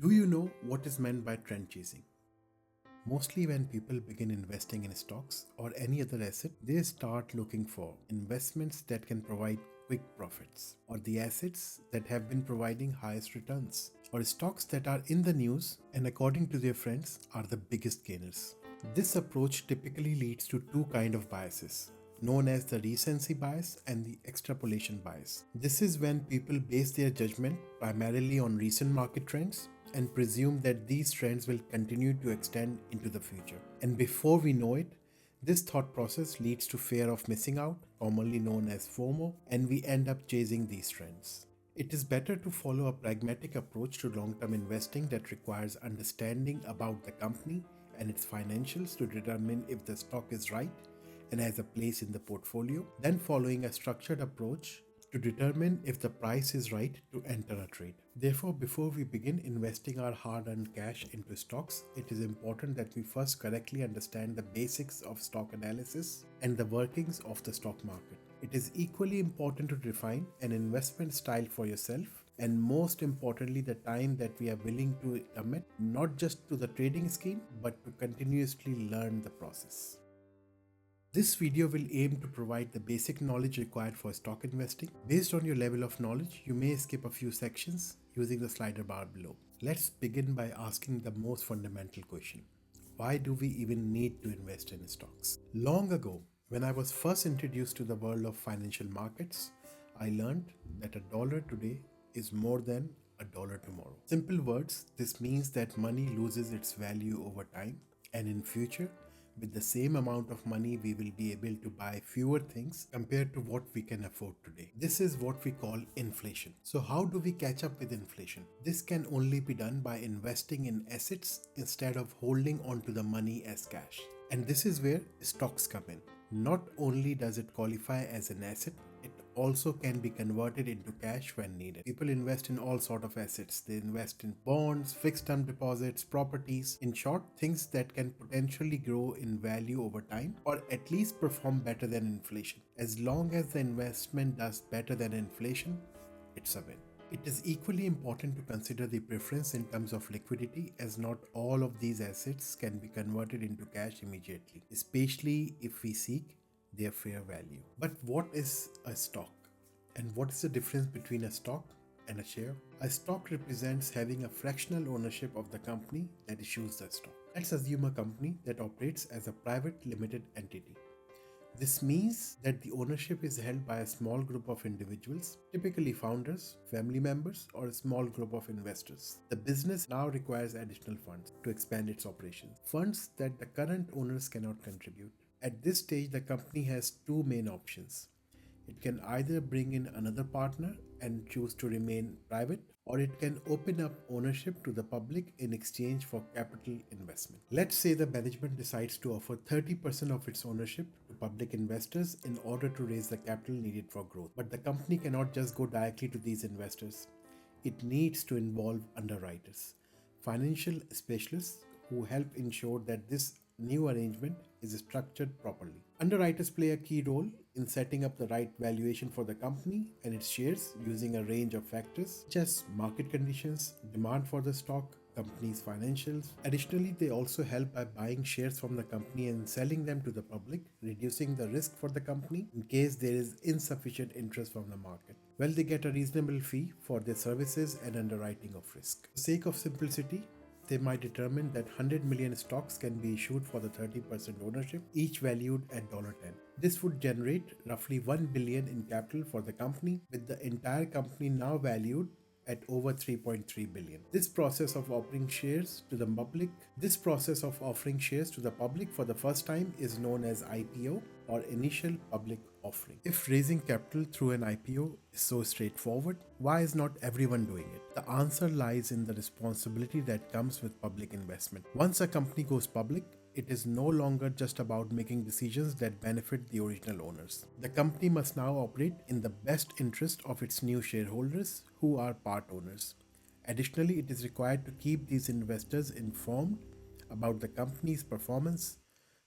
Do you know what is meant by trend chasing? Mostly when people begin investing in stocks or any other asset, they start looking for investments that can provide quick profits, or the assets that have been providing highest returns, or stocks that are in the news and according to their friends are the biggest gainers. This approach typically leads to two kinds of biases, known as the recency bias and the extrapolation bias. This is when people base their judgment primarily on recent market trends and presume that these trends will continue to extend into the future. And before we know it, this thought process leads to fear of missing out, commonly known as FOMO, and we end up chasing these trends. It is better to follow a pragmatic approach to long term investing that requires understanding about the company and its financials to determine if the stock is right and has a place in the portfolio, then following a structured approach to determine if the price is right to enter a trade. Therefore, before we begin investing our hard earned cash into stocks, it is important that we first correctly understand the basics of stock analysis and the workings of the stock market. It is equally important to define an investment style for yourself, and most importantly, the time that we are willing to commit not just to the trading scheme but to continuously learn the process. This video will aim to provide the basic knowledge required for stock investing. Based on your level of knowledge, you may skip a few sections using the slider bar below. Let's begin by asking the most fundamental question. Why do we even need to invest in stocks? Long ago, when I was first introduced to the world of financial markets, I learned that a dollar today is more than a dollar tomorrow. Simple words, this means that money loses its value over time, and in future, with the same amount of money, we will be able to buy fewer things compared to what we can afford today. This is what we call inflation. So how do we catch up with inflation? This can only be done by investing in assets instead of holding on to the money as cash. And this is where stocks come in. Not only does it qualify as an asset, it also can be converted into cash when needed. People invest in all sort of assets. They invest in bonds, fixed term deposits, properties. In short, things that can potentially grow in value over time or at least perform better than inflation. As long as the investment does better than inflation, it's a win. It is equally important to consider the preference in terms of liquidity, as not all of these assets can be converted into cash immediately, especially if we seek their fair value. But what is a stock? And what is the difference between a stock and a share? A stock represents having a fractional ownership of the company that issues the stock. Let's assume a company that operates as a private limited entity. This means that the ownership is held by a small group of individuals, typically founders, family members, or a small group of investors. The business now requires additional funds to expand its operations, funds that the current owners cannot contribute. At this stage, the company has two main options. It can either bring in another partner and choose to remain private, or it can open up ownership to the public in exchange for capital investment. Let's say the management decides to offer 30% of its ownership to public investors in order to raise the capital needed for growth. But the company cannot just go directly to these investors. It needs to involve underwriters, financial specialists who help ensure that this new arrangement is structured properly. Underwriters play a key role in setting up the right valuation for the company and its shares using a range of factors such as market conditions, demand for the stock, company's financials. Additionally, they also help by buying shares from the company and selling them to the public, reducing the risk for the company in case there is insufficient interest from the market. Well, they get a reasonable fee for their services and underwriting of risk. For the sake of simplicity, they might determine that 100 million stocks can be issued for the 30% ownership, each valued at $10. This would generate roughly 1 billion in capital for the company, with the entire company now valued at over 3.3 billion. This process of offering shares to the public for the first time is known as IPO, or initial public offering. If raising capital through an IPO is so straightforward, why is not everyone doing it? The answer lies in the responsibility that comes with public investment. Once a company goes public, it is no longer just about making decisions that benefit the original owners. The company must now operate in the best interest of its new shareholders, who are part owners. Additionally, it is required to keep these investors informed about the company's performance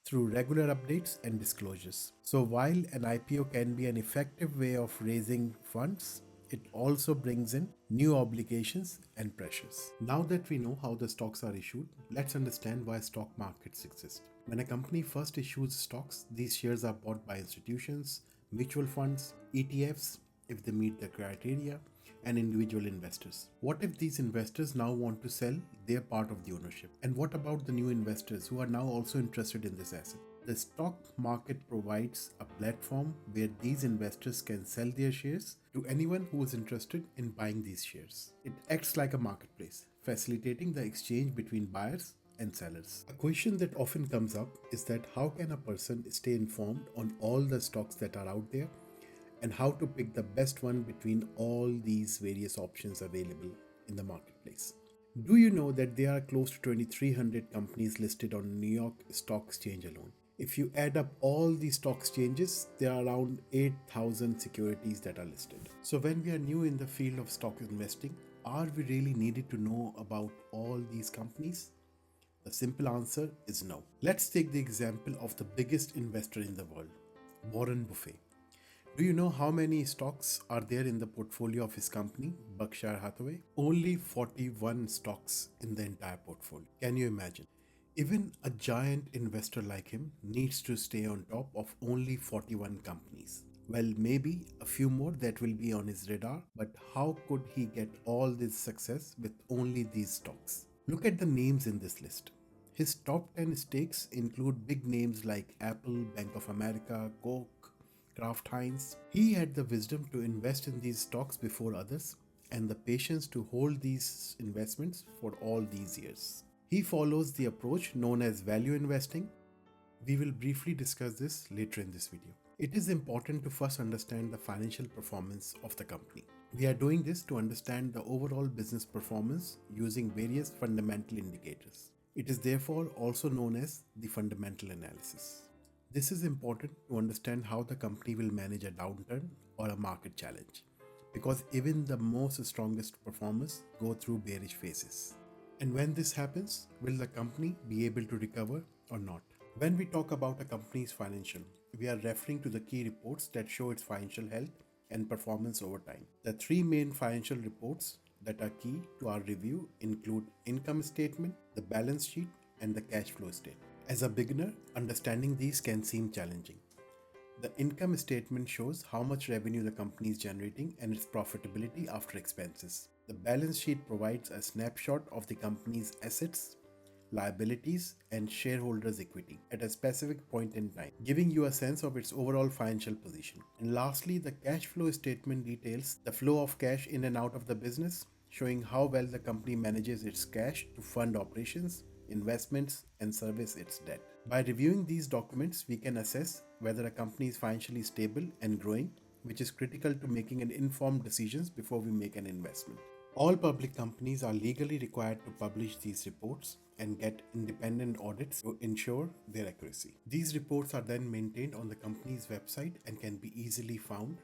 through regular updates and disclosures. So while an IPO can be an effective way of raising funds, it also brings in new obligations and pressures. Now that we know how the stocks are issued, let's understand why stock markets exist. When a company first issues stocks, these shares are bought by institutions, mutual funds, ETFs, if they meet the criteria, and individual investors. What if these investors now want to sell their part of the ownership? And what about the new investors who are now also interested in this asset? The stock market provides a platform where these investors can sell their shares to anyone who is interested in buying these shares. It acts like a marketplace, facilitating the exchange between buyers and sellers. A question that often comes up is that how can a person stay informed on all the stocks that are out there and how to pick the best one between all these various options available in the marketplace? Do you know that there are close to 2,300 companies listed on New York Stock Exchange alone? If you add up all the stock exchanges, there are around 8,000 securities that are listed. So when we are new in the field of stock investing, are we really needed to know about all these companies? The simple answer is no. Let's take the example of the biggest investor in the world, Warren Buffett. Do you know how many stocks are there in the portfolio of his company, Berkshire Hathaway? Only 41 stocks in the entire portfolio. Can you imagine? Even a giant investor like him needs to stay on top of only 41 companies. Well, maybe a few more that will be on his radar, but how could he get all this success with only these stocks? Look at the names in this list. His top 10 stakes include big names like Apple, Bank of America, Coke, Kraft Heinz. He had the wisdom to invest in these stocks before others and the patience to hold these investments for all these years. He follows the approach known as value investing. We will briefly discuss this later in this video. It is important to first understand the financial performance of the company. We are doing this to understand the overall business performance using various fundamental indicators. It is therefore also known as the fundamental analysis. This is important to understand how the company will manage a downturn or a market challenge, because even the most strongest performers go through bearish phases. And when this happens, will the company be able to recover or not? When we talk about a company's financial, we are referring to the key reports that show its financial health and performance over time. The three main financial reports that are key to our review include income statement, the balance sheet, and the cash flow statement. As a beginner, understanding these can seem challenging. The income statement shows how much revenue the company is generating and its profitability after expenses. The balance sheet provides a snapshot of the company's assets, liabilities, and shareholders' equity at a specific point in time, giving you a sense of its overall financial position. And lastly, the cash flow statement details the flow of cash in and out of the business, showing how well the company manages its cash to fund operations, investments, and service its debt. By reviewing these documents, we can assess whether a company is financially stable and growing, which is critical to making an informed decisions before we make an investment. All public companies are legally required to publish these reports and get independent audits to ensure their accuracy. These reports are then maintained on the company's website and can be easily found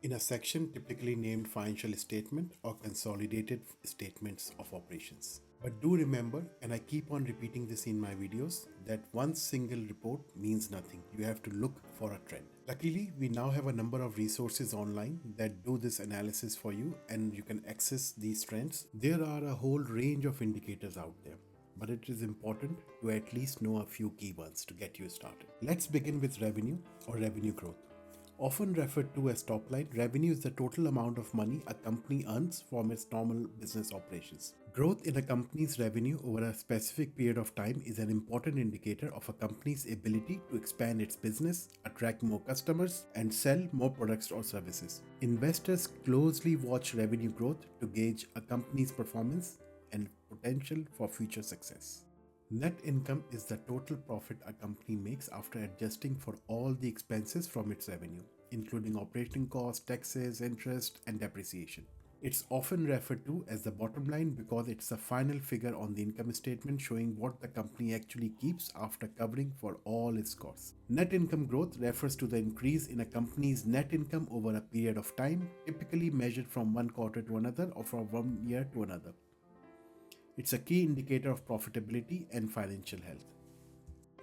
in a section typically named Financial Statement or Consolidated Statements of Operations. But do remember, and I keep on repeating this in my videos, that one single report means nothing. You have to look for a trend. Luckily, we now have a number of resources online that do this analysis for you and you can access these trends. There are a whole range of indicators out there, but it is important to at least know a few key ones to get you started. Let's begin with revenue or revenue growth. Often referred to as top line, revenue is the total amount of money a company earns from its normal business operations. Growth in a company's revenue over a specific period of time is an important indicator of a company's ability to expand its business, attract more customers, and sell more products or services. Investors closely watch revenue growth to gauge a company's performance and potential for future success. Net income is the total profit a company makes after adjusting for all the expenses from its revenue, including operating costs, taxes, interest, and depreciation. It's often referred to as the bottom line because it's the final figure on the income statement showing what the company actually keeps after covering for all its costs. Net income growth refers to the increase in a company's net income over a period of time, typically measured from one quarter to another or from 1 year to another. It's a key indicator of profitability and financial health.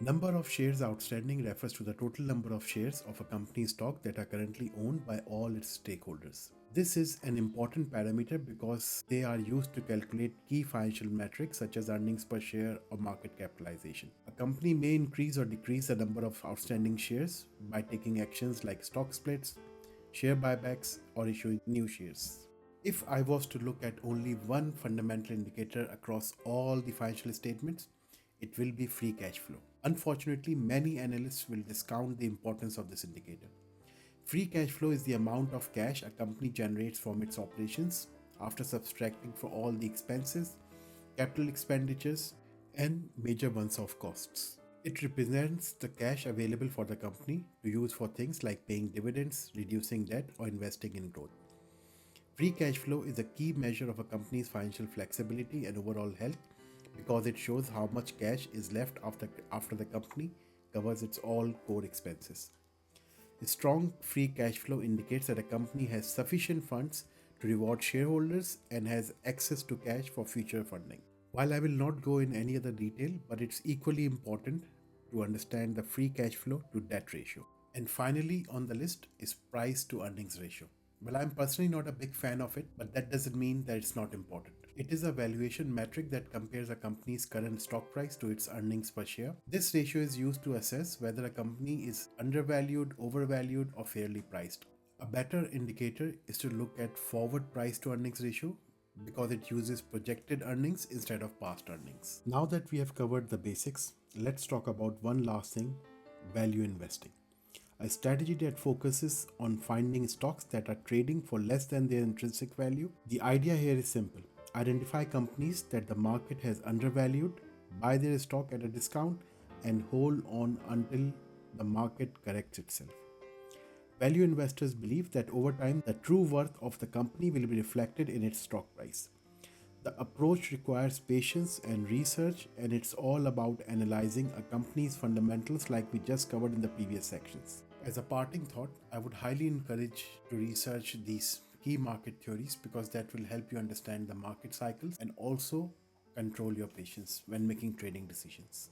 Number of shares outstanding refers to the total number of shares of a company's stock that are currently owned by all its stakeholders. This is an important parameter because they are used to calculate key financial metrics such as earnings per share or market capitalization. A company may increase or decrease the number of outstanding shares by taking actions like stock splits, share buybacks, or issuing new shares. If I was to look at only one fundamental indicator across all the financial statements, it will be free cash flow. Unfortunately, many analysts will discount the importance of this indicator. Free cash flow is the amount of cash a company generates from its operations after subtracting for all the expenses, capital expenditures, and major one-off costs. It represents the cash available for the company to use for things like paying dividends, reducing debt, or investing in growth. Free cash flow is a key measure of a company's financial flexibility and overall health because it shows how much cash is left after the company covers its all core expenses. A strong free cash flow indicates that a company has sufficient funds to reward shareholders and has access to cash for future funding. While I will not go in any other detail, but it's equally important to understand the free cash flow to debt ratio. And finally, on the list is price to earnings ratio. Well, I'm personally not a big fan of it, but that doesn't mean that it's not important. It is a valuation metric that compares a company's current stock price to its earnings per share. This ratio is used to assess whether a company is undervalued, overvalued, or fairly priced. A better indicator is to look at forward price to earnings ratio because it uses projected earnings instead of past earnings. Now that we have covered the basics, let's talk about one last thing: value investing. A strategy that focuses on finding stocks that are trading for less than their intrinsic value. The idea here is simple: identify companies that the market has undervalued, buy their stock at a discount, and hold on until the market corrects itself. Value investors believe that over time, the true worth of the company will be reflected in its stock price. The approach requires patience and research, and it's all about analyzing a company's fundamentals like we just covered in the previous sections. As a parting thought, I would highly encourage to research these key market theories because that will help you understand the market cycles and also control your patience when making trading decisions.